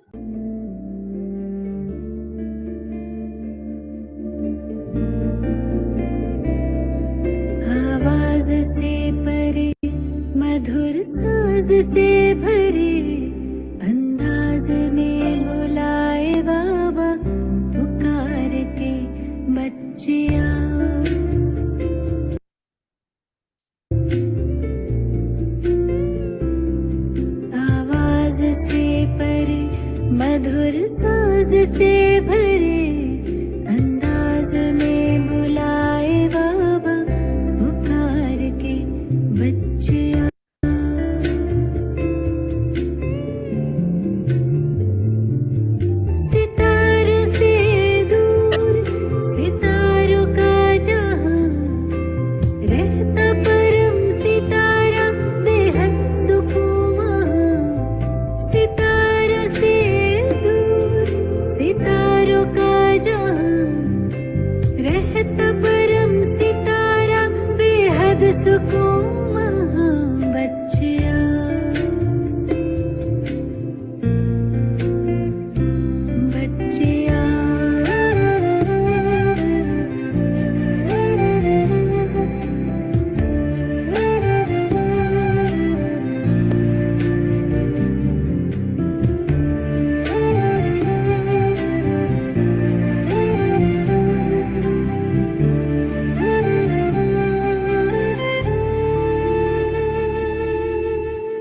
आवाज से परे मधुर साज से भरे अंदाज में बुलाए बाबा पुकार के बच्चियाँ। आवाज से परे मधुर साज से भरे अंदाज में बुलाए बाबा पुकार के बच्चियाँ। सितारों से दूर सितारों का जहां रहता परम सितारा बेहद सुकून वहाँ। सितारों से दूर सितारों का जहां रहता परम सितारा बेहद सुकून वहाँ। बच्चियाँ बच्चियाँ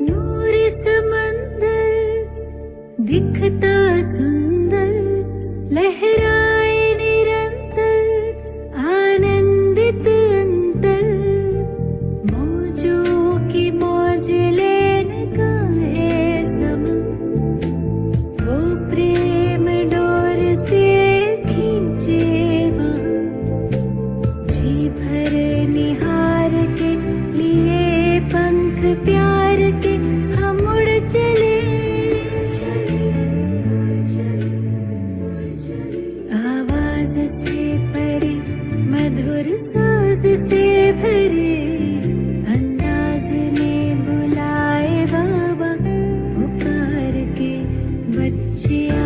नूर समंदर दिखता सुंदर लहराए निरंतर आनंदित अंतर। मौजों की मौज लेने का है समय वो प्रेम डोर से खींचे वहाँ। जी भर निहार के लिए पंख प्यार के हम उड़ चले। आवाज से परे मधुर साज से भरे अंदाज में बुलाए बाबा पुकार के बच्चियाँ।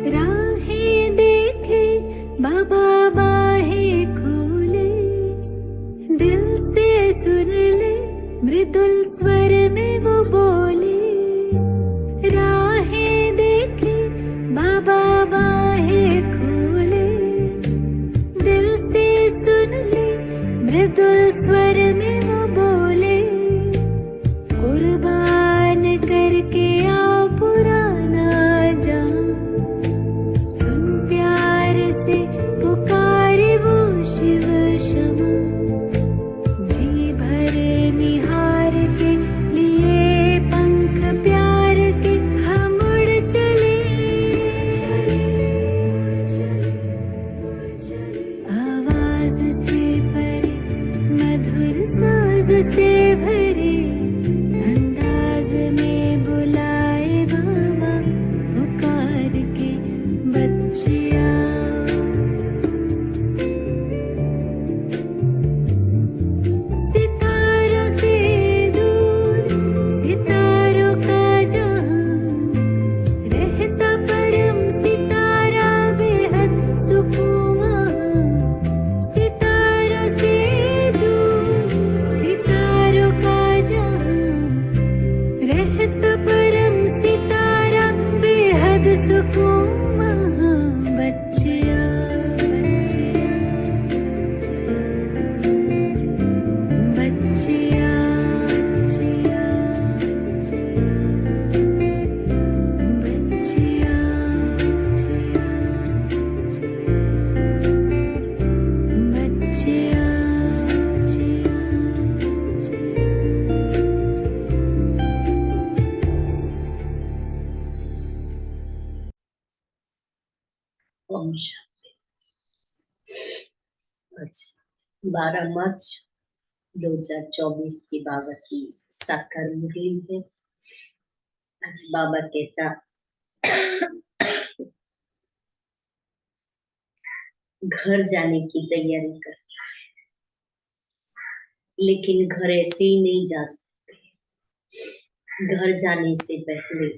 राहें देखे बाबा बाहें खोले दिल से सुन ले मृदुल स्वर में वो बोले। राहें देखे बाबा बाहें खोले दिल से सुन ले मृदुल स्वर में वो बोले। कुर्बान करके आ पुराना जान सुन प्यार से पुकारे वो शिव क्षमा। जी भर निहार के लिए पंख प्यार के हम उड़ चले। आवाज से परे मधुर साज से भरे अंदाज में बुलाए बाबा पुकार के बच्चियाँ। सितारों से दूर सितारों का जहां रहता परम सितारा बेहद सुकून वहाँ। सितारों से दूर सितारों का जहां रहता परम सितारा बेहद सुकून वहाँ। बच्चियाँ बच्चियाँ बच्चियाँ बच्चियाँ बच्चियाँ बच्चियाँ 12 मार्च 2024 की बाबा की साकार मुरली है। आज बाबा कहता घर जाने की तैयारी कर, लेकिन घर ऐसे ही नहीं जा सकते। घर जाने से पहले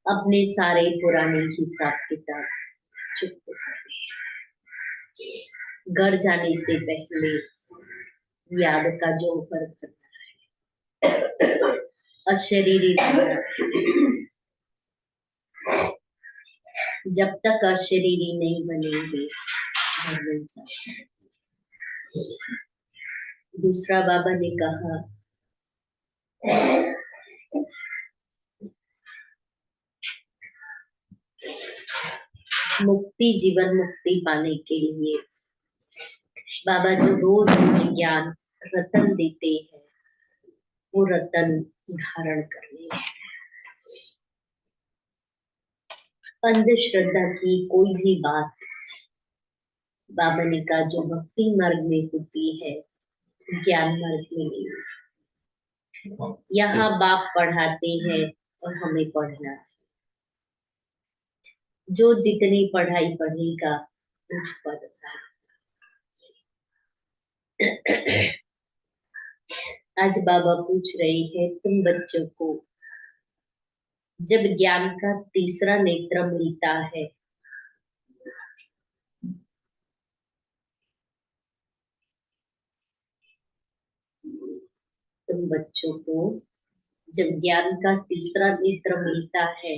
अपने सारे पुराने हिसाब किताब चुकते कर। घर जाने से पहले याद का जोहर करना, अशरीरी बनना। जब तक अशरीरी नहीं बनेंगे घर नहीं जा सकते। दूसरा बाबा ने कहा मुक्ति, जीवन मुक्ति पाने के लिए बाबा जो रोज हमें ज्ञान रतन देते हैं, वो रतन धारण करने हैं। अंधश्रद्धा की कोई भी बात बाबा ने कहा जो भक्ति मार्ग में होती है, ज्ञान मार्ग में नहीं। यहाँ बाप पढ़ाते हैं और हमें पढ़ना है। जो जितनी पढ़ाई पढ़ेगा उस पर आज बाबा पूछ रहे हैं तुम बच्चों को, जब ज्ञान का तीसरा नेत्र मिलता है, तुम बच्चों को जब ज्ञान का तीसरा नेत्र मिलता है,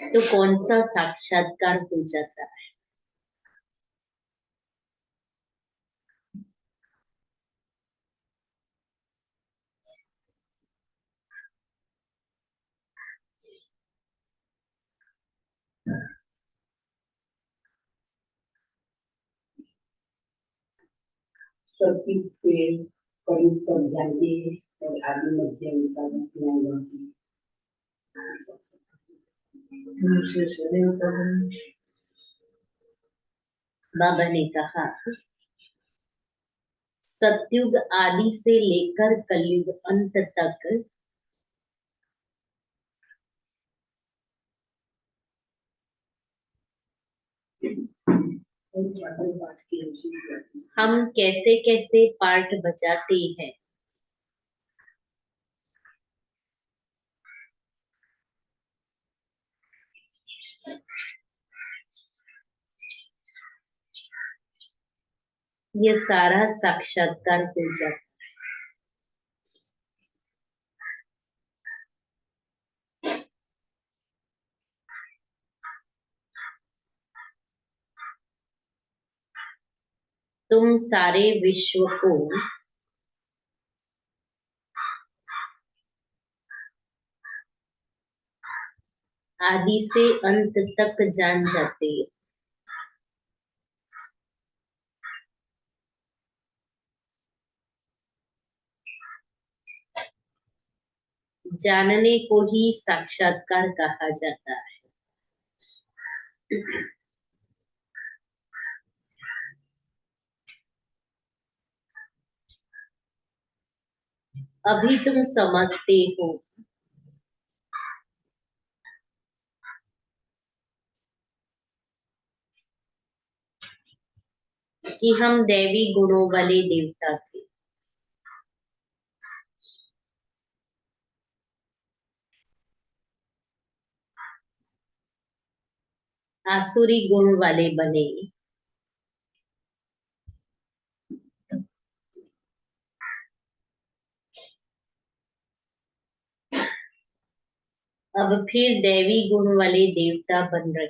तो कौन सा साक्षात्कार हो जाता है? सबकी पेड़ करीब तक जाते हैं और आगे मध्यम का बाबा ने कहा सतयुग आदि से लेकर कलयुग अंत तक हम कैसे कैसे पार्ट बजाते हैं। ये सारा साक्षात्कार हो जाता। तुम सारे विश्व को आदि से अंत तक जान जाते हो। जानने को ही साक्षात्कार कहा जाता है। अभी तुम समझते हो कि हम दैवी गुणों वाले देवता थे। आसुरी गुण वाले बने। अब फिर दैवी गुण वाले देवता बन रहे।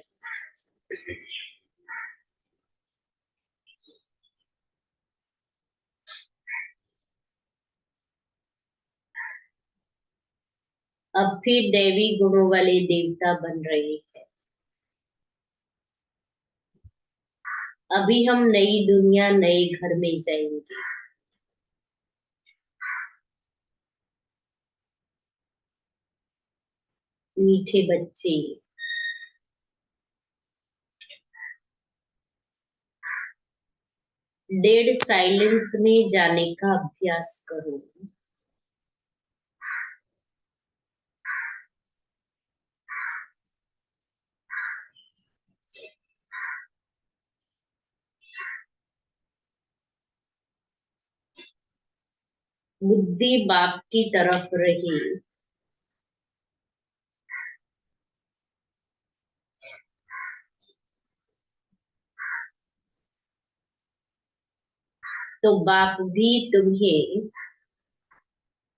अब फिर दैवी गुणों वाले देवता बन रहे हैं। अभी हम नई दुनिया नए घर में जाएंगे। मीठे बच्चे डेड साइलेंस में जाने का अभ्यास करो। बुद्धि बाप की तरफ रही। तो बाप भी तुम्हें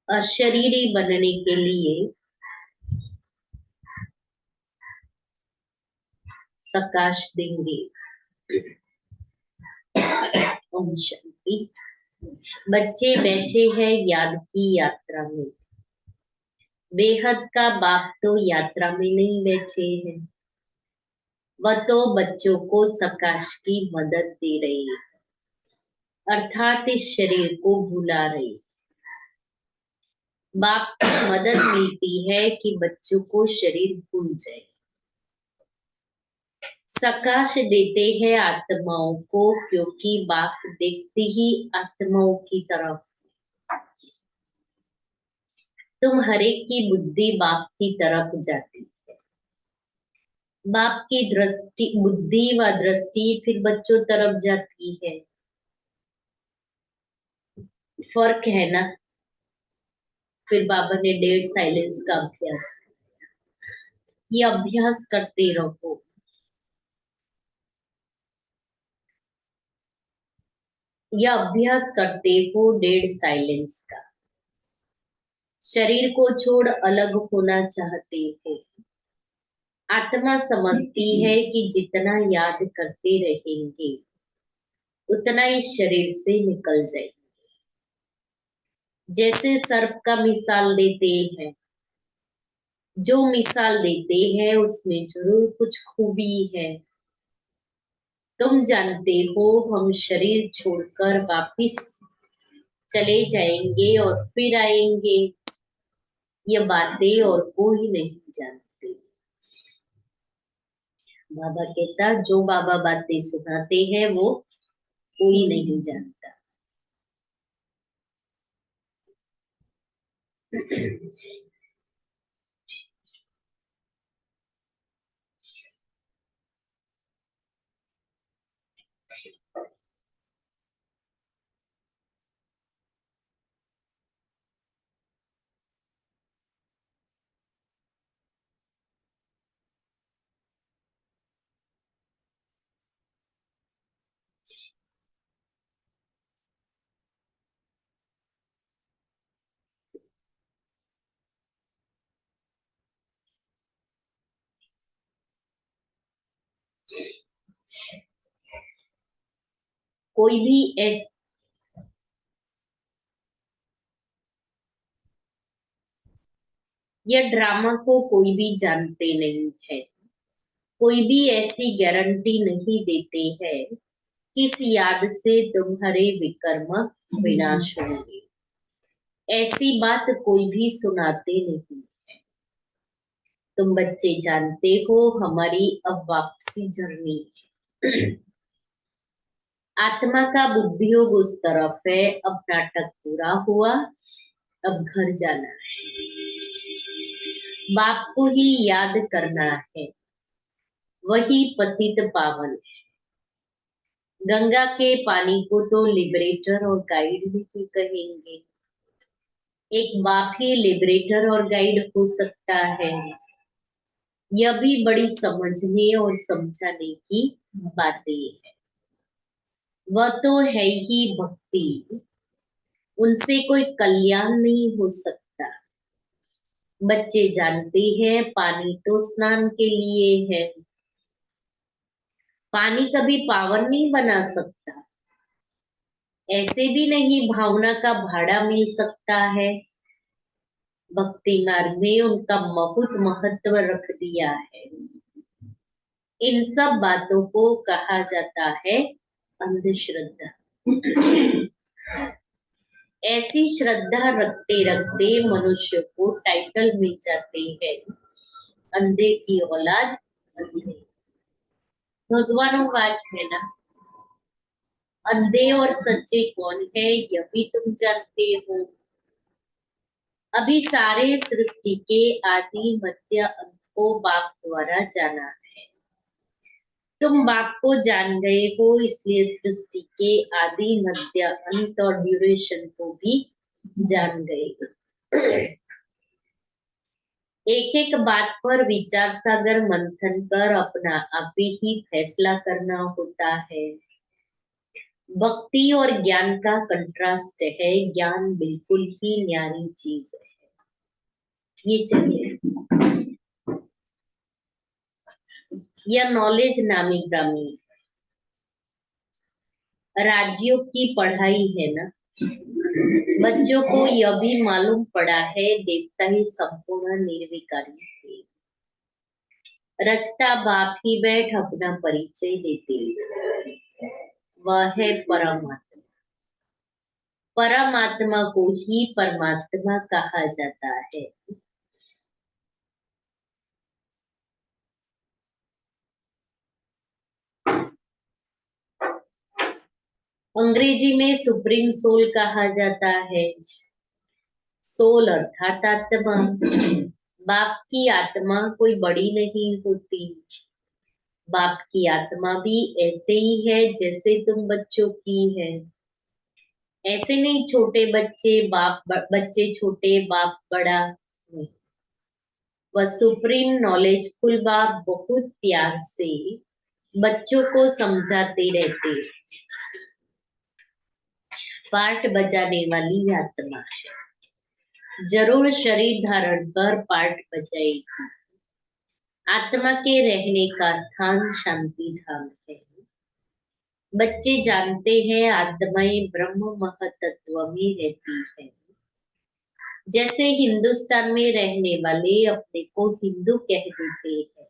अशरीरी बनने के लिए सकाश देंगे। ओम शांति। बच्चे बैठे हैं याद की यात्रा में। बेहद का बाप तो यात्रा में नहीं बैठे हैं, वह तो बच्चों को सकाश की मदद दे रही है, अर्थात इस शरीर को भुला रही। बाप की मदद मिलती है कि बच्चों को शरीर भूल जाए। सकाश देते हैं आत्माओं को, क्योंकि बाप देखते ही आत्माओं की तरफ। तुम हरेक की बुद्धि बाप की तरफ जाती है। बाप की दृष्टि, बुद्धि व दृष्टि फिर बच्चों तरफ जाती है। फर्क है ना। फिर बाबा ने डेड साइलेंस का अभ्यास किया। ये अभ्यास करते रहो। यह अभ्यास करते हो डेड साइलेंस का। शरीर को छोड़ अलग होना चाहते हो। आत्मा समझती है कि जितना याद करते रहेंगे उतना इस शरीर से निकल जाएंगे। जैसे सर्प का मिसाल देते हैं, जो मिसाल देते हैं उसमें जरूर कुछ खूबी है। तुम जानते हो हम शरीर छोड़कर वापिस चले जाएंगे और फिर आएंगे। ये बातें और कोई नहीं जानते। बाबा कहता, जो बाबा बातें सुनाते हैं वो कोई नहीं जानता। कोई भी यह ड्रामा को कोई भी जानते नहीं है। कोई भी ऐसी गारंटी नहीं देते हैं कि इस याद से तुम्हारे विकर्म विनाश होंगे। ऐसी बात कोई भी सुनाते नहीं है। तुम बच्चे जानते हो हमारी अब वापसी जर्नी है। आत्मा का बुद्धि योग उस तरफ है। अब नाटक पूरा हुआ, अब घर जाना है। बाप को ही याद करना है, वही पतित पावन है। गंगा के पानी को तो लिबरेटर और गाइड भी कहेंगे। एक बाप ही लिबरेटर और गाइड हो सकता है। यह भी बड़ी समझने और समझाने की बातें है। वह तो है ही भक्ति, उनसे कोई कल्याण नहीं हो सकता। बच्चे जानते हैं पानी तो स्नान के लिए है, पानी कभी पावन नहीं बना सकता। ऐसे भी नहीं भावना का भाड़ा मिल सकता है। भक्ति मार्ग में उनका बहुत महत्व रख दिया है। इन सब बातों को कहा जाता है अंधश्रद्धा। ऐसी श्रद्धा रखते रखते मनुष्य को टाइटल मिल जाते हैं, अंधे की औलाद अंधे। भगवान वाच है ना, अंधे और सच्चे कौन है यह भी तुम जानते हो। अभी सारे सृष्टि के आदि मध्य अंत को बाप द्वारा जाना है। तुम बाप को जान गए हो, इसलिए सृष्टि के आदि मध्य अंत और ड्यूरेशन को भी जान गए। एक एक बात पर विचार सागर मंथन कर अपना आप ही फैसला करना होता है। भक्ति और ज्ञान का कंट्रास्ट है। ज्ञान बिल्कुल ही न्यारी चीज है। ये चलिए, यह नॉलेज नामी ग्रामी राज्यों की पढ़ाई है ना। बच्चों को यह भी मालूम पड़ा है देवता ही संपूर्ण निर्विकारी थे। रचता बाप ही बैठ अपना परिचय देते, वह है परमात्मा। परमात्मा को ही परमात्मा कहा जाता है। अंग्रेजी में सुप्रीम सोल कहा जाता है। सोल अर्थात आत्मा। बाप की आत्मा कोई बड़ी नहीं होती। बाप की आत्मा भी ऐसे ही है जैसे तुम बच्चों की है। ऐसे नहीं छोटे बच्चे बच्चे छोटे बाप बड़ा नहीं। वह सुप्रीम नॉलेजफुल बाप बहुत प्यार से बच्चों को समझाते रहते। पार्ट बजाने वाली आत्मा है, जरूर शरीर धारण कर पार्ट बजाएगी। आत्मा के रहने का स्थान शांति धाम है। बच्चे जानते हैं आत्माएं ब्रह्म महतत्व में रहती है। जैसे हिंदुस्तान में रहने वाले अपने को हिंदू कह देते हैं,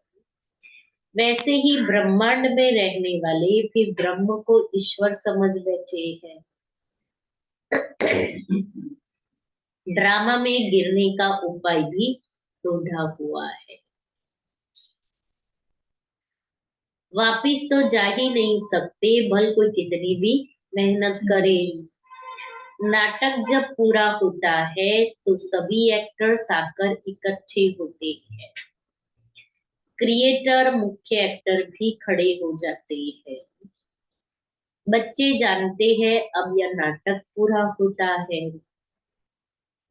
वैसे ही ब्रह्मांड में रहने वाले फिर ब्रह्म को ईश्वर समझ बैठे हैं। ड्रामा में गिरने का उपाय भी ढूंढा हुआ है। वापिस तो जा ही नहीं सकते, भल कोई कितनी भी मेहनत करे। नाटक जब पूरा होता है तो सभी एक्टर्स आकर इकट्ठे होते हैं। क्रिएटर मुख्य एक्टर भी खड़े हो जाते हैं। बच्चे जानते हैं अब यह नाटक पूरा होता है।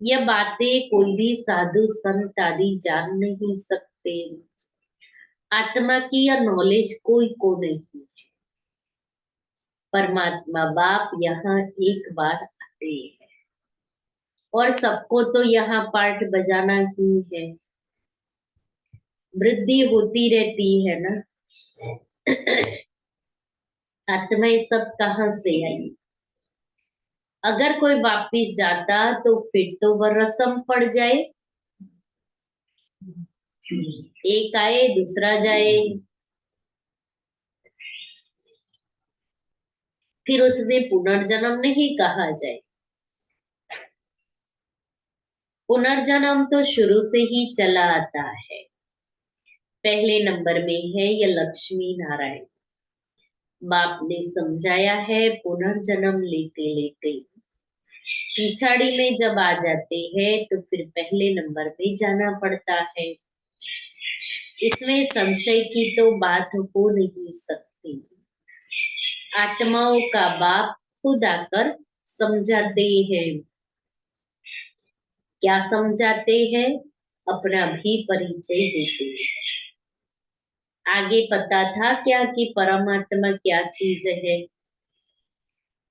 यह बातें कोई भी साधु संत आदि जान नहीं सकते। आत्मा की यह नॉलेज कोई को नहीं है। परमात्मा बाप यहाँ एक बार आते हैं और सबको तो यहाँ पार्ट बजाना ही है। वृद्धि होती रहती है ना। आत्माएं सब कहाँ से आई। अगर कोई वापिस जाता तो फिर तो वह रस्म पड़ जाए। एक आए दूसरा जाए, फिर उसमें पुनर्जन्म नहीं कहा जाए। पुनर्जन्म तो शुरू से ही चला आता है। पहले नंबर में है यह लक्ष्मी नारायण। बाप ने समझाया है पुनर्जन्म लेते लेते पिछाड़ी में जब आ जाते हैं तो फिर पहले नंबर में जाना पड़ता है। इसमें संशय की तो बात हो नहीं सकती। आत्माओं का बाप खुद आकर समझाते हैं। क्या समझाते हैं? अपना भी परिचय देते हैं। आगे पता था क्या कि परमात्मा क्या चीज है।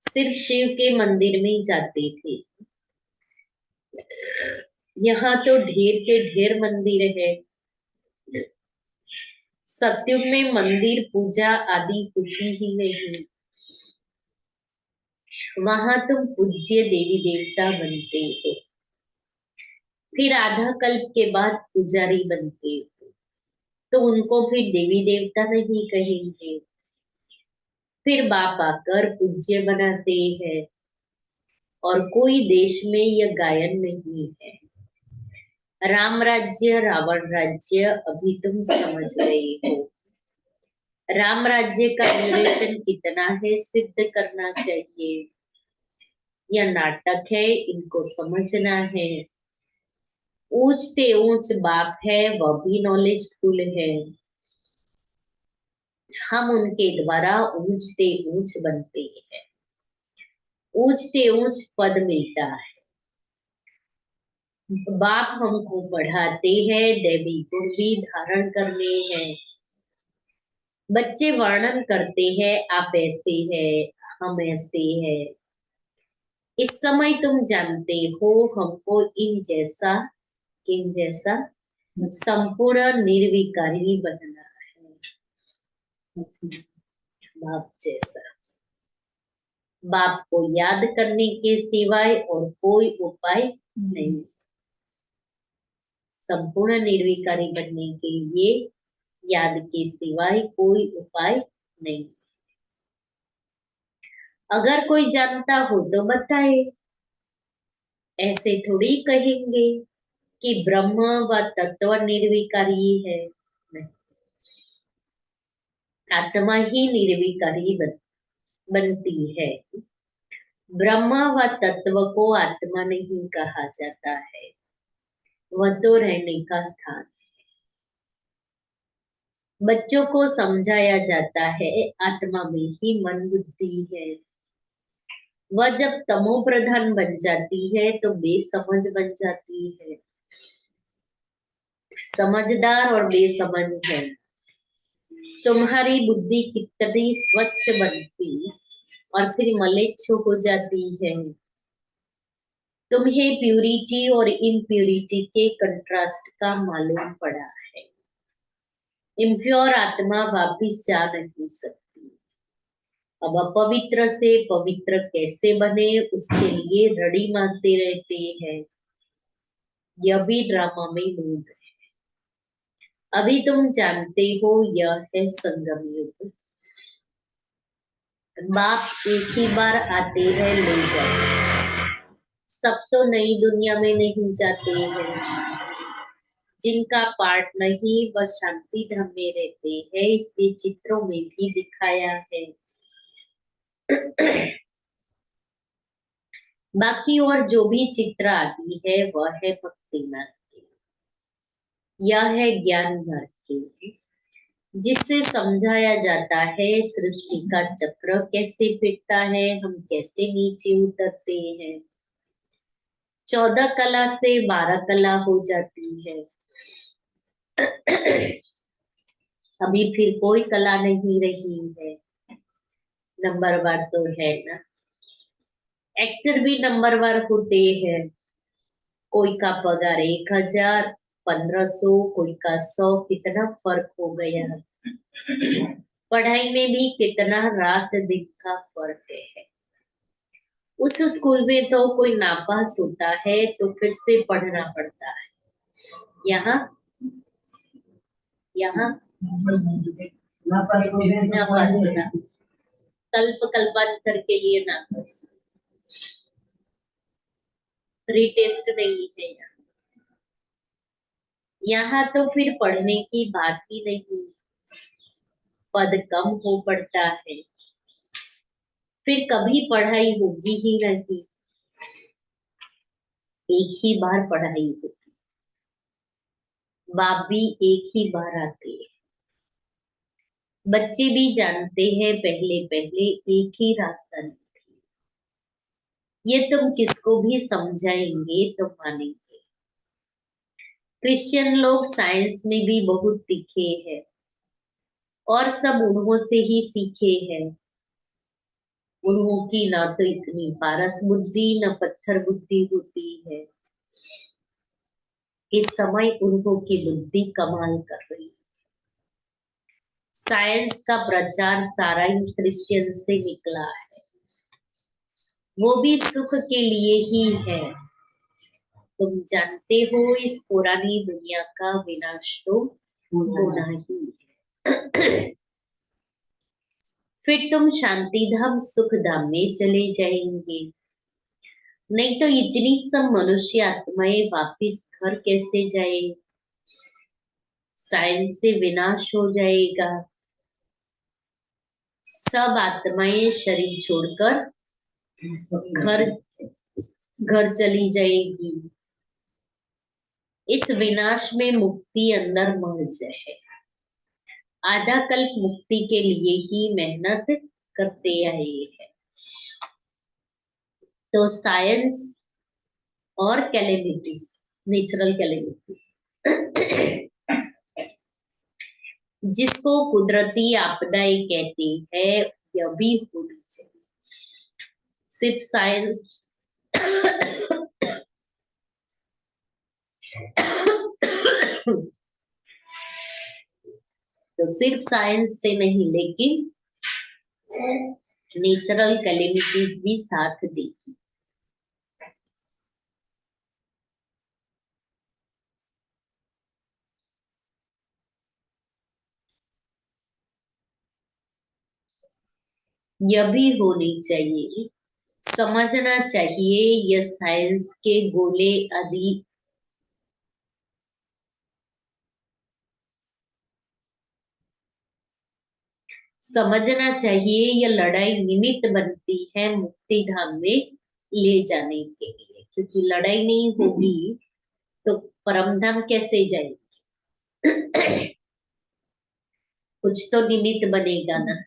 सिर्फ शिव के मंदिर में जाते थे। यहाँ तो ढेर के ढेर मंदिर है। सत्युग में मंदिर पूजा आदि होती ही नहीं। वहां तुम पूज्य देवी देवता बनते हो, फिर आधा कल्प के बाद पुजारी बनते हो, तो उनको फिर देवी देवता नहीं कहेंगे। फिर बाप आकर पूज्य बनाते हैं। और कोई देश में यह गायन नहीं है। राम राज्य रावण राज्य अभी तुम समझ गए हो। राम राज्य का ड्यूरेशन कितना है सिद्ध करना चाहिए। यह नाटक है, इनको समझना है। ऊंचते ऊंच बाप है, वह भी नॉलेजफुल है। हम उनके द्वारा ऊंचते ऊंच बनते हैं, ऊंचते ऊंच पद मिलता है। बाप हमको पढ़ाते हैं, दैवी गुण भी धारण करने हैं। बच्चे वर्णन करते हैं, आप ऐसे हैं, हम ऐसे हैं। इस समय तुम जानते हो हमको इन जैसा संपूर्ण निर्विकारी बनना है, बाप जैसा। बाप को याद करने के सिवाय और कोई उपाय नहीं। संपूर्ण निर्विकारी बनने के लिए याद के सिवाय कोई उपाय नहीं। अगर कोई जानता हो तो बताए। ऐसे थोड़ी कहेंगे कि ब्रह्म व तत्व निर्विकारी है। नहीं, आत्मा ही निर्विकारी बनती है। ब्रह्म व तत्व को आत्मा नहीं कहा जाता है, वह तो रहने का स्थान है। बच्चों को समझाया जाता है आत्मा में ही मन बुद्धि है। वह जब तमो प्रधान बन जाती है तो बेसमझ बन जाती है। समझदार और बेसमझ है। तुम्हारी बुद्धि कितनी स्वच्छ बनती और फिर मलेच्छ हो जाती है। तुम्हें प्यूरिटी और इम्प्यूरिटी के कंट्रास्ट का मालूम पड़ा है। इम्प्योर आत्मा वापिस जा नहीं सकती। अब अपवित्र से पवित्र कैसे बने उसके लिए रड़ी मारते रहते हैं। यह भी ड्रामा में लूट है। अभी तुम जानते हो यह है संगम युग। बाप एक ही बार आते हैं, ले जाते। सब तो नई दुनिया में नहीं जाते हैं। जिनका पार्ट नहीं वह शांति धाम में रहते हैं, इसलिए चित्रों में भी दिखाया है। बाकी और जो भी चित्र आदि है वह है भक्ति मार्ग के, यह है ज्ञान मार्ग के, जिससे समझाया जाता है सृष्टि का चक्र कैसे फिरता है, हम कैसे नीचे उतरते हैं। 14 कला से 12 कला हो जाती है। अभी फिर कोई कला नहीं रही है। नंबरवार तो है ना। एक्टर भी नंबरवार होते हैं। कोई का पगार 1000, 1500, कोई का 100। कितना फर्क हो गया। पढ़ाई में भी कितना रात दिन का फर्क है। उस स्कूल में तो कोई नापास होता है तो फिर से पढ़ना पड़ता है। यहाँ नापास होना, कल्पांतर के लिए नापास, रीटेस्ट नहीं है। यहाँ तो फिर पढ़ने की बात ही नहीं, पद कम हो पड़ता है, फिर कभी पढ़ाई होगी ही नहीं। एक ही बार पढ़ाई होती, बाप भी एक ही बार आते हैं। बच्चे भी जानते हैं पहले पहले एक ही रास्ता नहीं। ये तुम किसको भी समझाएंगे तो मानेंगे। क्रिश्चियन लोग साइंस में भी बहुत तीखे हैं और सब उन्हों से ही सीखे हैं। उन्हों की ना तो इतनी पारस बुद्धि न पत्थर बुद्धि होती है। इस समय उन्हों की बुद्धि कमाल कर रही है। साइंस का प्रचार सारा ही क्रिश्चियन से निकला है, वो भी सुख के लिए ही है। तुम जानते हो इस पुरानी दुनिया का विनाश तो होना ही है। फिर तुम शांति धाम सुख धाम में चले जाएंगे। नहीं तो इतनी सब मनुष्य आत्माएं वापिस घर कैसे जाए। साइंस से विनाश हो जाएगा। सब आत्माएं शरीर छोड़कर घर घर चली जाएगी। इस विनाश में मुक्ति अंदर मर्ज है। आधा कल्प मुक्ति के लिए ही मेहनत करते आए हैं। तो साइंस और कैलेमिटीज, नेचुरल कैलेमिटीज, जिसको कुदरती आपदाएं कहती है, यह भी होनी चाहिए। सिर्फ साइंस तो सिर्फ साइंस से नहीं, लेकिन नेचुरल कैलेमिटीज भी साथ देगी। यह भी होनी चाहिए। समझना चाहिए यह साइंस के गोले आदि समझना चाहिए यह लड़ाई निमित्त बनती है मुक्ति धाम में ले जाने के लिए, क्योंकि लड़ाई नहीं होगी तो परम धाम कैसे जाएगी। कुछ तो निमित्त बनेगा ना।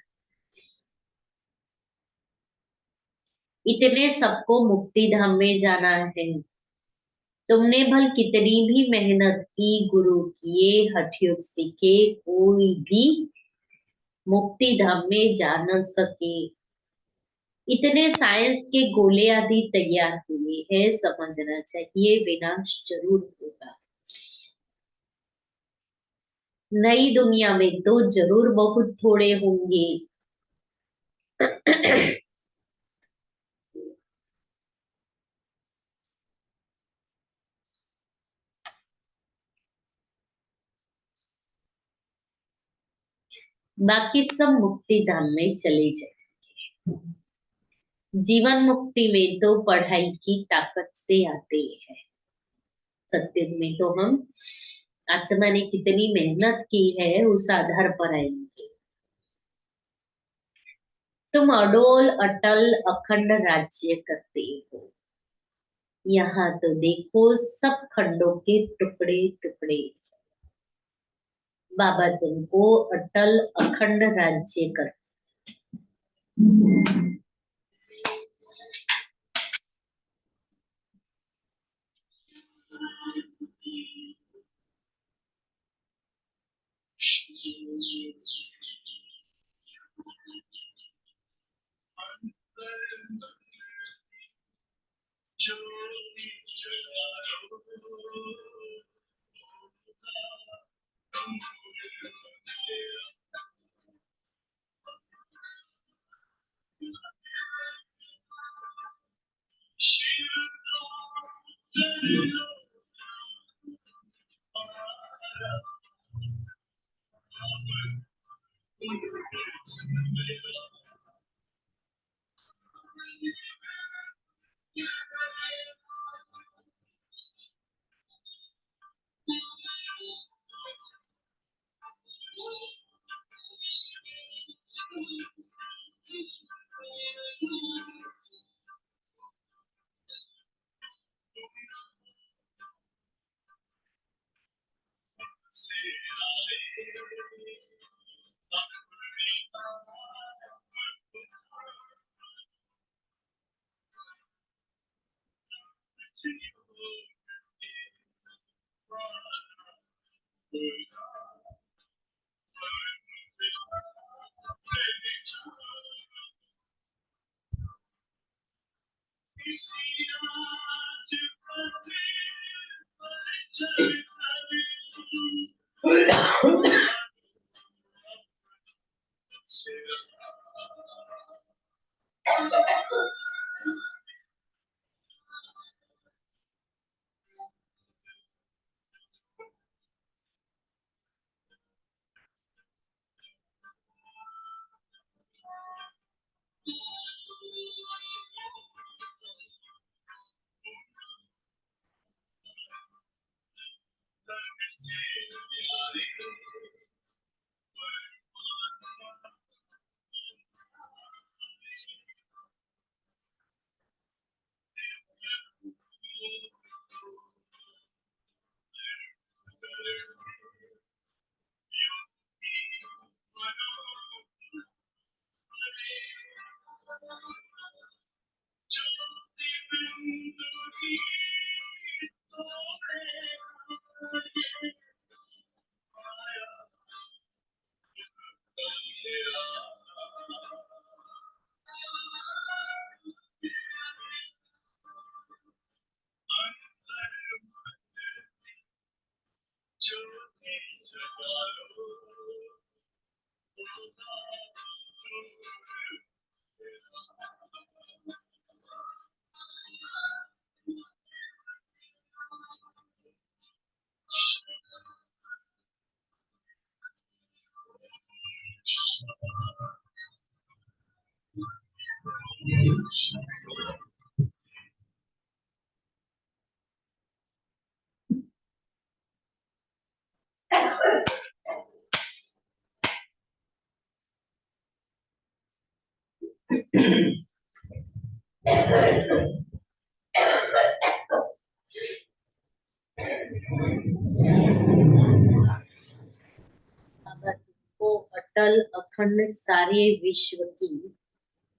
इतने सबको मुक्ति धाम में जाना है। तुमने भल कितनी भी मेहनत की, गुरु किए, हठ योग सीखे, कोई भी मुक्ति धाम में जा न सके। इतने साइंस के गोले आदि तैयार हुए हैं, समझना चाहिए विनाश जरूर होगा। नई दुनिया में तो जरूर बहुत थोड़े होंगे। बाकी सब मुक्ति धाम में चले जाए। जीवन मुक्ति में तो पढ़ाई की ताकत से आते हैं। सत्युग में तो हम आत्मा ने कितनी मेहनत की है उस आधार पर आएंगे। तुम अडोल अटल अखंड राज्य करते हो। यहाँ तो देखो सब खंडों के टुकड़े टुकड़े। बाबा तुमको अटल अखंड राज्य कर। बाबा को अटल अखंड सारे विश्व की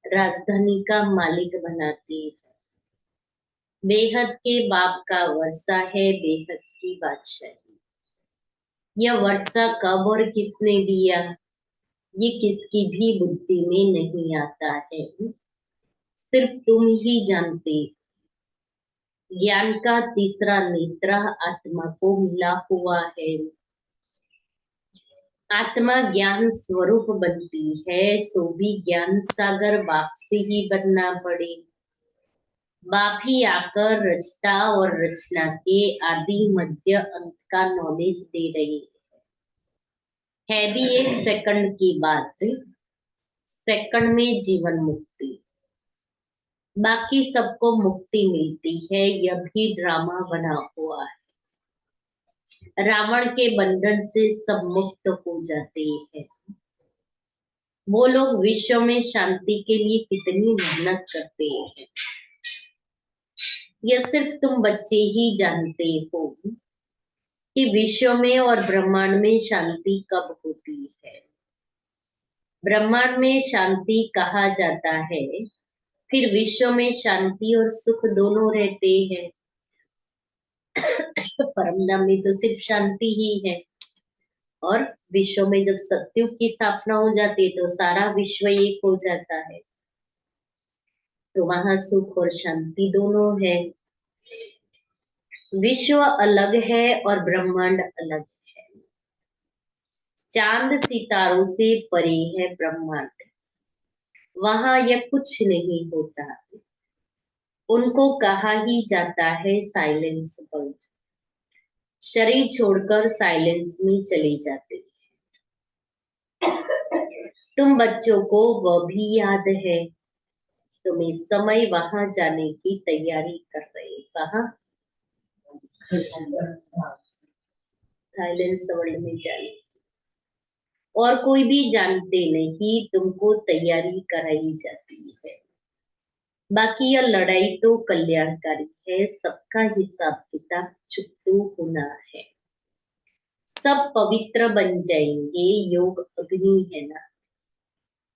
राजधानी का मालिक बनाते हैं। बेहद के बाप का वर्षा है बेहद की बादशाही। यह वर्षा कब और किसने दिया ये किसकी भी बुद्धि में नहीं आता है, सिर्फ तुम ही जानते। ज्ञान का तीसरा नेत्र आत्मा को मिला हुआ है। आत्मा ज्ञान स्वरूप बनती है, सो भी ज्ञान सागर बाप से ही बनना पड़े। बाप ही आकर रचता और रचना के आदि मध्य अंत का नॉलेज दे रही है भी एक सेकंड की बात। सेकंड में जीवन मुक्ति, बाकी सबको मुक्ति मिलती है, यह भी ड्रामा बना हुआ है। रावण के बंधन से सब मुक्त हो जाते हैं। वो लोग विश्व में शांति के लिए कितनी मेहनत करते हैं, यह सिर्फ तुम बच्चे ही जानते हो कि विश्व में और ब्रह्मांड में शांति कब होती है। ब्रह्मांड में शांति कहा जाता है, फिर विश्व में शांति और सुख दोनों रहते हैं। परमधाम में तो सिर्फ शांति ही है, और विश्व में जब सत्युग की स्थापना हो जाती है तो सारा विश्व एक हो जाता है, तो वहां सुख और शांति दोनों है। विश्व अलग है और ब्रह्मांड अलग है। चांद सितारों से परे है ब्रह्मांड, वहां यह कुछ नहीं होता। उनको कहा ही जाता है साइलेंस वर्ल्ड। शरीर छोड़कर साइलेंस में चले जाते हैं। तुम बच्चों को वह भी याद है, तुम इस समय वहां जाने की तैयारी कर रहे। कहा? साइलेंस वर्ल्ड में जाने, और कोई भी जानते नहीं, तुमको तैयारी कराई जाती है। बाकी यह लड़ाई तो कल्याणकारी है, सबका हिसाब किताब चुकतू होना है। सब पवित्र बन जाएंगे, योग अग्नि है ना,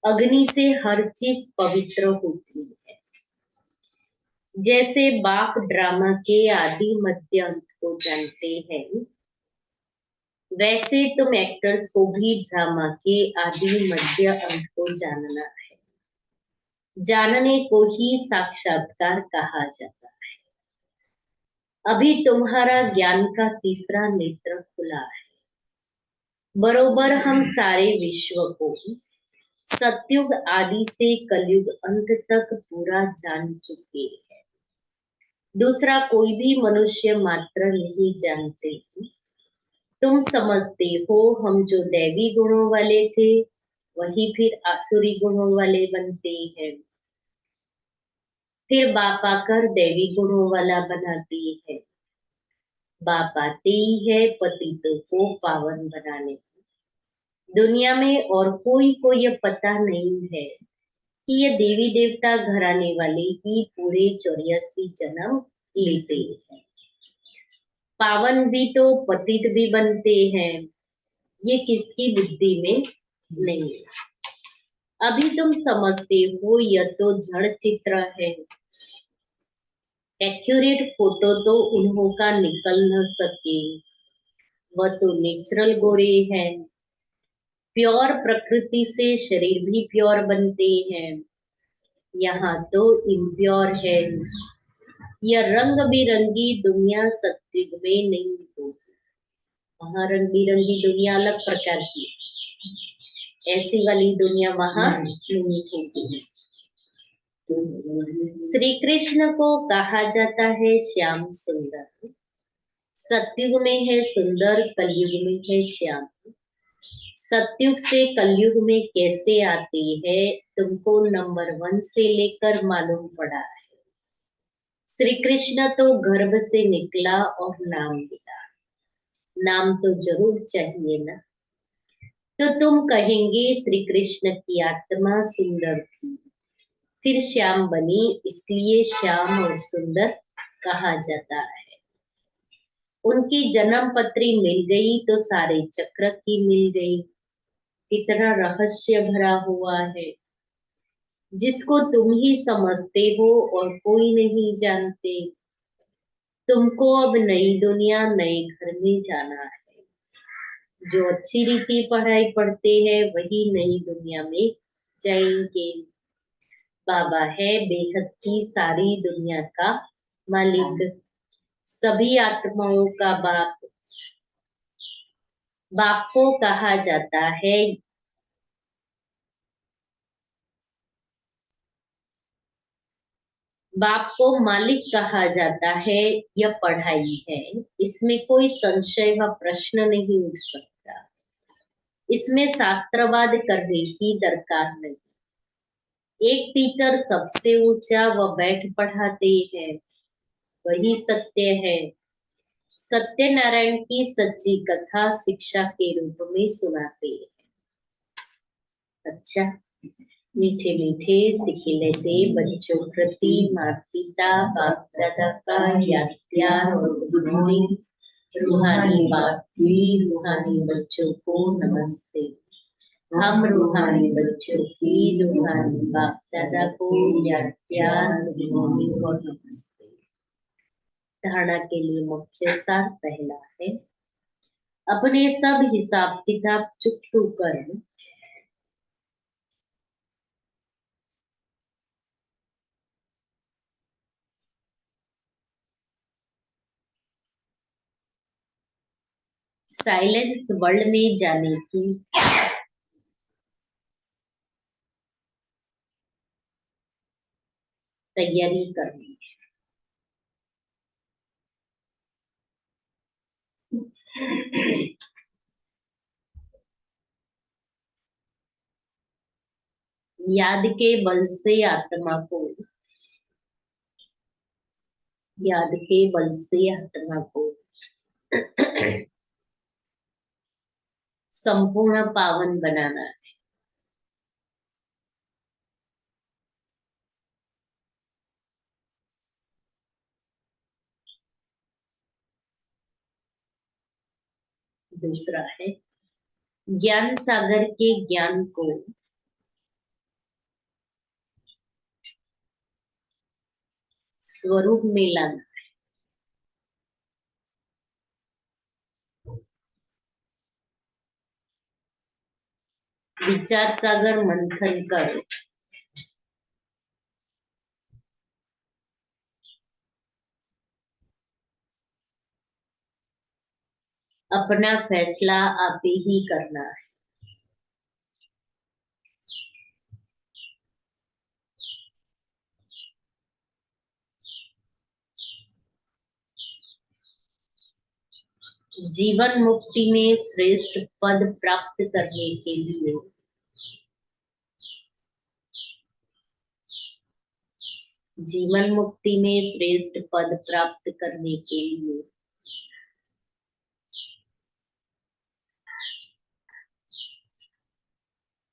अग्नि से हर चीज पवित्र होती है। जैसे बाप ड्रामा के आदि मध्य अंत को जानते हैं, वैसे तुम एक्टर्स को भी ड्रामा के आदि मध्य अंत को जानना है। जानने को ही साक्षात्कार कहा जाता है। अभी तुम्हारा ज्ञान का तीसरा नेत्र खुला है। बरोबर हम सारे विश्व को सतयुग आदि से कलयुग अंत तक पूरा जान चुके हैं। दूसरा कोई भी मनुष्य मात्र नहीं जानते। तुम समझते हो हम जो दैवी गुणों वाले थे वही फिर आसुरी गुणों वाले बनते हैं, फिर बाप आकर दैवी गुणों वाला बनाते हैं। बाप आते ही है पतितों को पावन बनाने। दुनिया में और कोई को यह पता नहीं है कि ये देवी देवता घराने वाले ही पूरे 84 जन्म लेते हैं। पावन भी तो पतित भी बनते हैं, ये किसकी बुद्धि में नहीं। अभी तुम समझते हो यह तो जड़ चित्र है, एक्यूरेट फोटो तो उन्हों का निकल न सके, वह तो नेचुरल गोरे हैं। प्योर प्रकृति से शरीर भी प्योर बनते हैं, यहाँ तो इम्प्योर है। यह रंग बिरंगी दुनिया सत्युग में नहीं होगी। वहाँ रंग बिरंगी दुनिया अलग प्रकार की, ऐसी वाली दुनिया वहाँ नहीं होगी। श्री कृष्ण को कहा जाता है श्याम सुंदर। सतयुग में है सुंदर, कलयुग में है श्याम। सतयुग से कलयुग में कैसे आते हैं, तुमको नंबर 1 से लेकर मालूम पड़ा है। श्री कृष्ण तो गर्भ से निकला और नाम मिला। नाम तो जरूर चाहिए ना, तो तुम कहेंगे श्री कृष्ण की आत्मा सुंदर थी, फिर श्याम बनी, इसलिए श्याम और सुंदर कहा जाता है। उनकी जन्म पत्री मिल गई तो सारे चक्र की मिल गई। कितना रहस्य भरा हुआ है, जिसको तुम ही समझते हो और कोई नहीं जानते। तुमको अब नई दुनिया नए घर में जाना है। जो अच्छी रीति पढ़ाई पढ़ते हैं वही नई दुनिया में जाएंगे। बाबा है बेहद की सारी दुनिया का मालिक, सभी आत्माओं का बाप। बाप को कहा जाता है, बाप को मालिक कहा जाता है। यह पढ़ाई है, इसमें कोई संशय व प्रश्न नहीं उठ सकता। इसमें शास्त्रवाद करने की दरकार नहीं। एक टीचर सबसे ऊंचा व बैठ पढ़ाते हैं, वही सत्य है। सत्यनारायण की सच्ची कथा शिक्षा के रूप में सुनाते हैं। अच्छा, मीठे मीठे सिक्के लेते बच्चों प्रति माता पिता बाप दादा का याद प्यार और गुड मॉर्निंग। रूहानी बाप की रूहानी बच्चों को नमस्ते। हम रूहानी बच्चों की रूहानी बाप दादा को याद प्यार गुड मॉर्निंग और नमस्ते। धारणा के लिए मुख्य सार पहला है, अपने सब हिसाब किताब चुकतू कर साइलेंस वर्ल्ड में जाने की तैयारी करनी है। याद के बल से आत्मा को, याद के बल से आत्मा को संपूर्ण पावन बनाना है। दूसरा है, ज्ञान सागर के ज्ञान को स्वरूप में लाना। विचार सागर मंथन कर अपना फैसला आप ही करना है। जीवन मुक्ति में श्रेष्ठ पद प्राप्त करने के लिए जीवन मुक्ति में श्रेष्ठ पद प्राप्त करने के लिए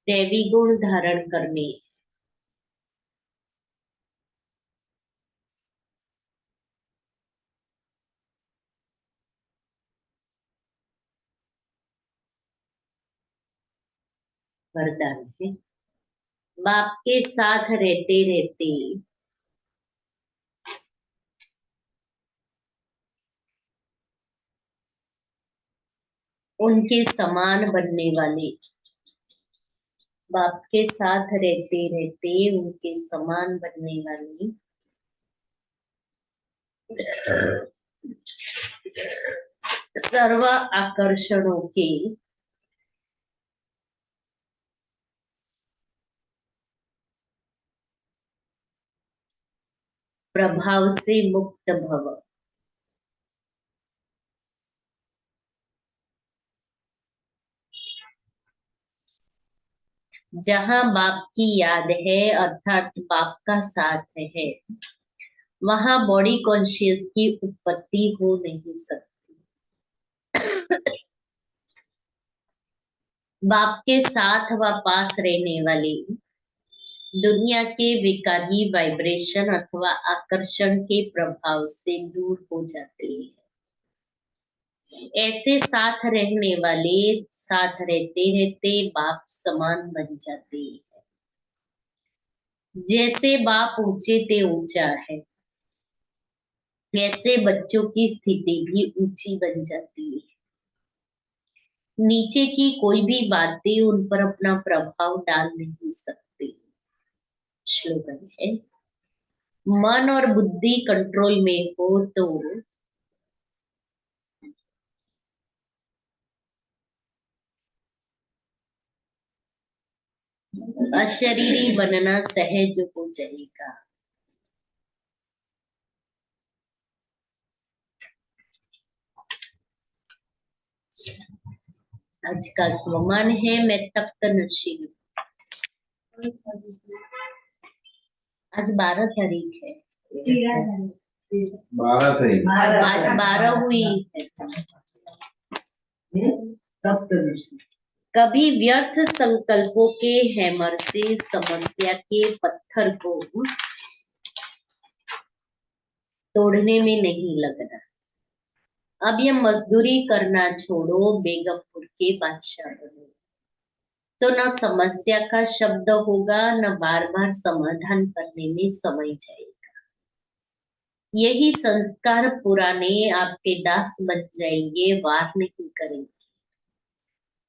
दैवी गुण धारण करने, वरदान है। बाप के साथ रहते रहते उनके समान बनने वाले, बाप के साथ रहते रहते उनके समान बनने वाले सर्व आकर्षणों के प्रभाव से मुक्त भव। जहां बाप की याद है अर्थात बाप का साथ है, वहां बॉडी कॉन्शियस की उत्पत्ति हो नहीं सकती। बाप के साथ व पास रहने वाले दुनिया के विकारी वाइब्रेशन अथवा आकर्षण के प्रभाव से दूर हो जाते हैं। ऐसे साथ रहने वाले साथ रहते रहते बाप समान बन जाते हैं। जैसे बाप ऊंचे ते ऊंचा है, ऐसे बच्चों की स्थिति भी ऊंची बन जाती है। नीचे की कोई भी बातें उन पर अपना प्रभाव डाल नहीं सकती। श्लोगन है, मन और बुद्धि कंट्रोल में हो तो अशरीरी बनना सहज हो जाएगा। आज का स्वमान है, मैं तख्त नशीं हूँ। आज 12 तारीख है। 12 तारीख आज 12 हुई है। कभी व्यर्थ संकल्पों के हैमर से समस्या के पत्थर को तोड़ने में नहीं लगना। अब ये मजदूरी करना छोड़ो, बेगमपुर के बादशाह बनो। तो न समस्या का शब्द होगा, न बार बार समाधान करने में समय जाएगा। यही संस्कार पुराने आपके दास बन जाएंगे, वार नहीं करेंगे।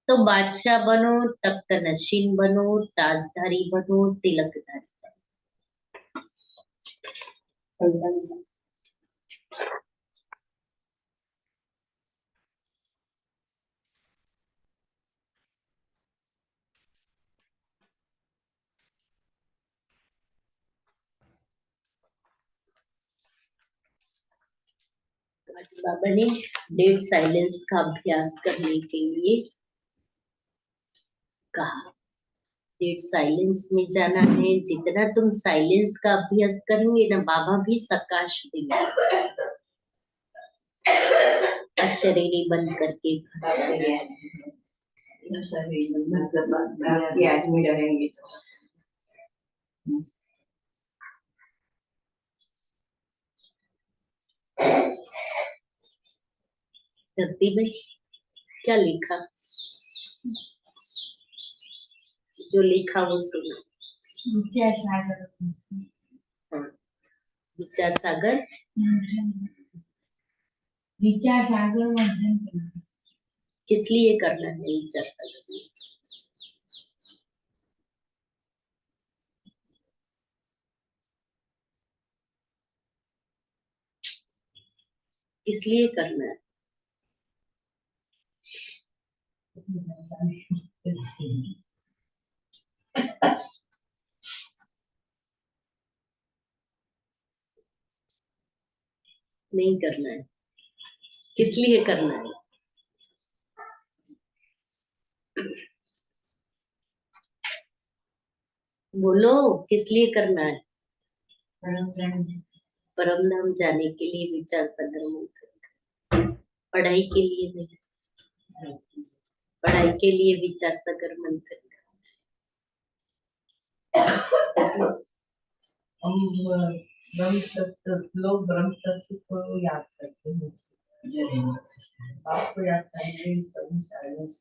तो बादशाह बनो, तख्त नशीन बनो, ताजधारी बनो, तिलकधारी बनो। आज बाबा ने डेड साइलेंस का अभ्यास करने के लिए कहा। डेड साइलेंस में जाना है। जितना तुम साइलेंस का अभ्यास करेंगे ना, बाबा भी प्रकाश देंगे। अशरीरी बन करके आदमी रहेंगे धरती में क्या लिखा, जो लिखा वो सुना। विचार सागर, हाँ, विचार सागर, विचार सागर मंथन किस लिए करना है विचार सागर? किस लिए करना है? नहीं करना है। किस लिए करना है? बोलो, किस लिए करना है? परम धाम जाने के लिए विचार सागर मंथन। पढ़ाई के लिए नहीं, पढ़ाई के लिए विचार सागर मंथन। हम ब्रह्म तत्व, लोग ब्रह्म तत्व को याद करते हैं। आपको याद करेंगे कभी साइलेंस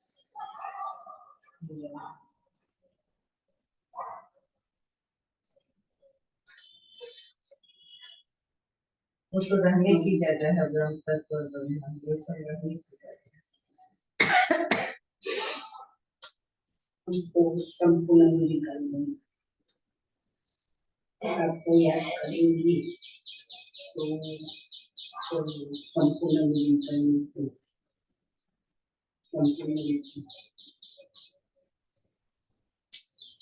वो तो रहने की जगह है। ब्रह्म तत्व और ब्रह्म ये सब रहने की जगह है। हमको संपूर्ण दूरी कर देंगे। आपको याद करेंगे तो संपूर्ण दूरी करने को संपूर्ण रूप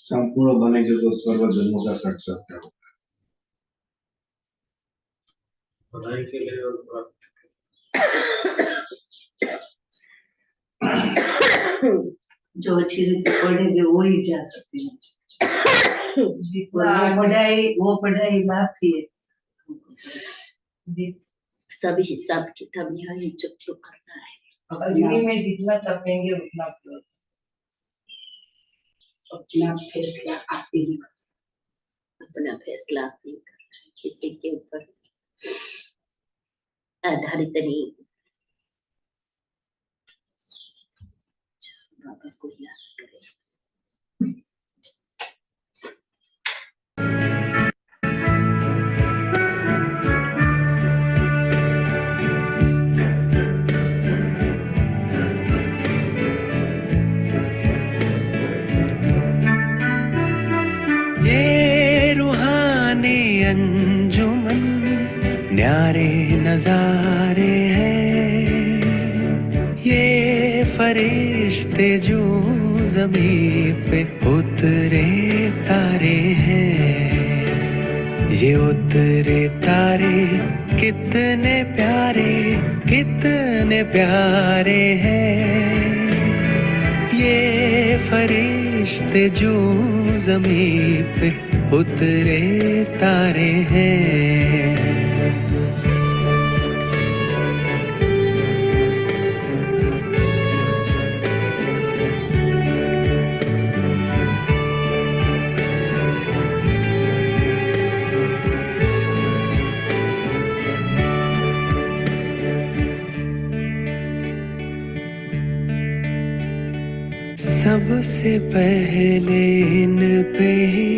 संपूर्ण बनेंगे तो सर्व जन्मों का साक्षात्कार होगा। पढ़ाई के लिए और जो अच्छी रीति पढ़ेंगे वो ही जा सकते हैं। वो पढ़ाई माफी है। सभी हिसाब किताब यहाँ ही जब तो करना है। अग्नि में जितना तपेंगे उतना अपना फैसला आप ही अपना फैसला आप ही करना है, किसी के ऊपर आधारित नहीं। बाबा को याद करें। ये रूहानी अंजुमन न्यारे नजारे हैं, ये फरिश्ते जो ज़मीं पे उतरे तारे हैं, ये उतरे तारे कितने प्यारे हैं, ये फरिश्ते जो ज़मीं पे उतरे तारे हैं। सबसे पहले इन पे ही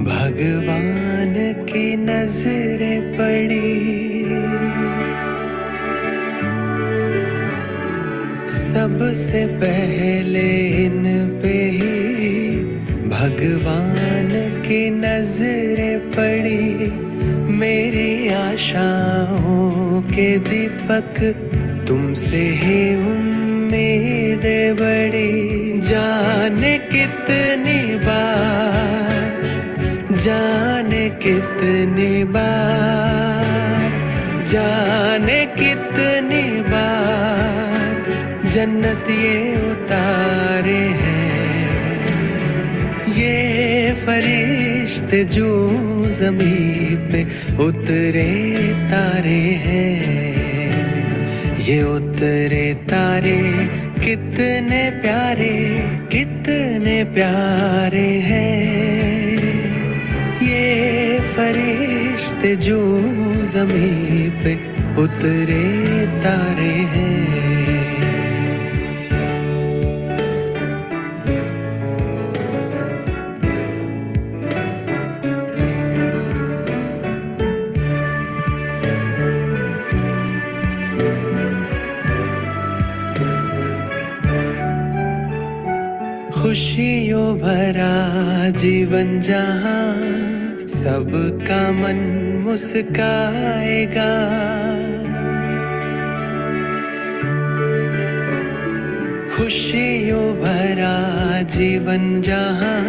भगवान की नजरें पड़ी, सबसे पहले इन पे ही भगवान की नजरें पड़ी। मेरी आशाओं के दीपक तुमसे ही उम्मीदें बड़ी। जाने कितनी बार, जाने कितनी बार, जाने कितनी बार जन्नत ये उतारे हैं, ये फरिश्ते जो ज़मीं पे उतरे तारे हैं, ये उतरे तारे कितने प्यारे हैं, ये फरिश्ते जो ज़मीं पे उतरे तारे हैं। खुशियों भरा जीवन जहाँ सबका मन मुस्काएगा, खुशियों भरा जीवन जहाँ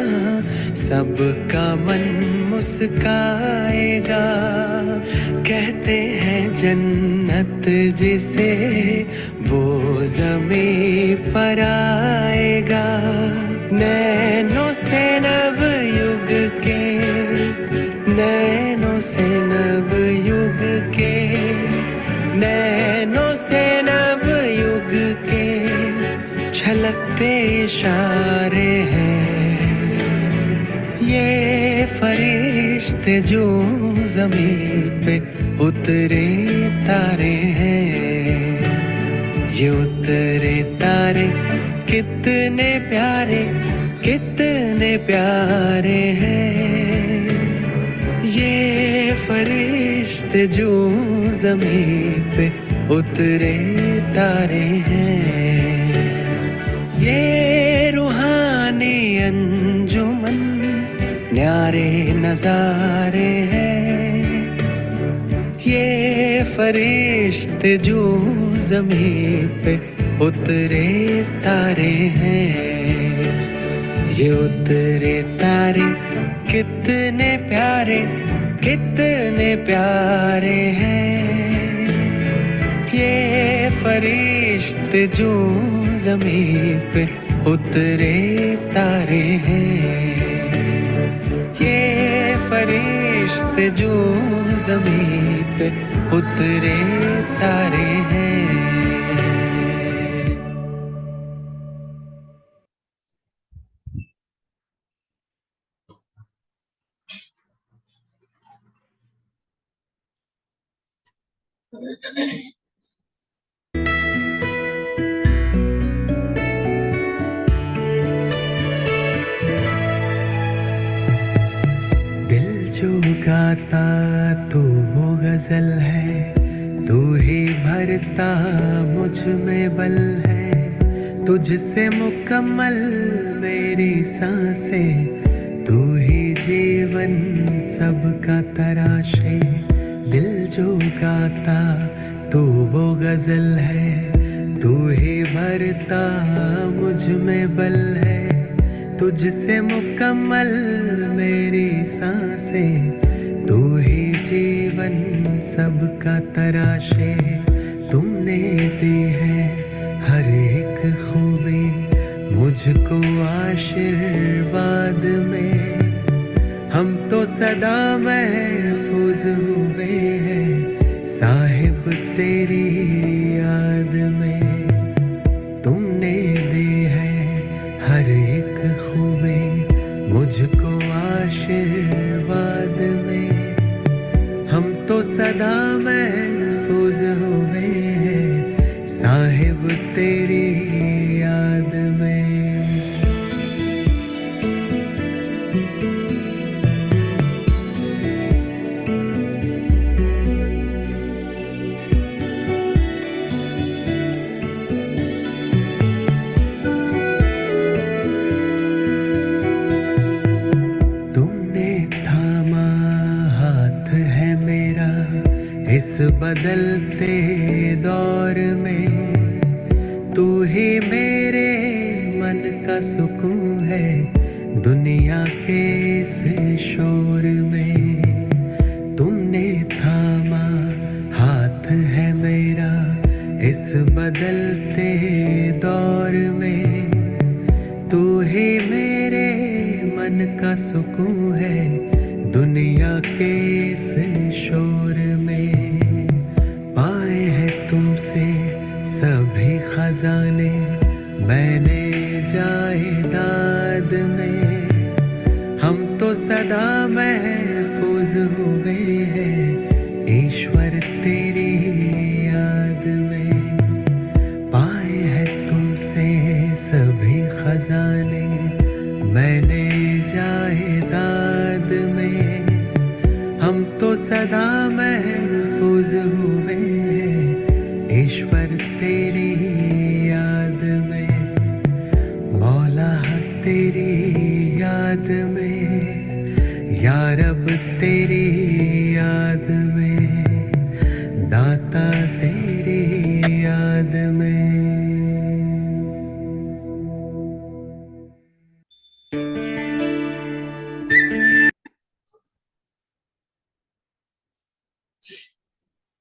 सबका मन मुस्काएगा। कहते हैं जन्नत जिसे वो ज़मीं पर आएगा। नैनों से नव युग के, नैनों से नव युग के, नैनों से नव युग के छलकते इशारे हैं, ये फरिश्ते जो ज़मीं पे उतरे तारे हैं, ये उतरे तारे कितने प्यारे हैं, ये फरिश्ते जो ज़मीं पे उतरे तारे हैं। ये रूहानी हमारे नजारे हैं, ये फरिश्ते जो ज़मीं पे उतरे तारे हैं। ये उतरे तारे कितने प्यारे हैं। ये फरिश्ते जो ज़मीं पे उतरे तारे हैं। ये फरिश्ते जो ज़मीं पे उतरे तारे हैं। दिल जो गाता तो वो गजल है, तू ही भरता मुझ में बल है। तुझसे मुकम्मल मेरी सांसें, तू ही जीवन सबका तराशे। दिल जो गाता तो वो गजल है, तू ही भरता मुझ में बल है। तुझसे मुकम्मल मेरी सांसें, तू ही जीवन सबका तराशे। तुमने दी है हर एक खूबी मुझको आशीर्वाद में। हम तो सदा महफूज हुए हैं साहिब तेरी याद में। तुमने दी है हर एक खूबी मुझको आशीर्वाद में। हम तो सदा महफूज हुए हैं साहिब तेरी याद में। इस बदलते दौर में तू ही मेरे मन का सुकून है। दुनिया के इस शोर में तुमने थामा हाथ है मेरा। इस बदलते दौर में तू ही मेरे मन का सुकून है। दुनिया के इस शोर में पाए हैं तुमसे सभी खजाने मैंने जायदाद में। हम तो सदा महफूज हुए हैं ईश्वर तेरी याद में। पाए हैं तुमसे सभी खजाने मैंने जायदाद में। हम तो सदा महफूज हुए हैं ईश्वर तेरी याद में। मौला तेरी याद में या रब तेरी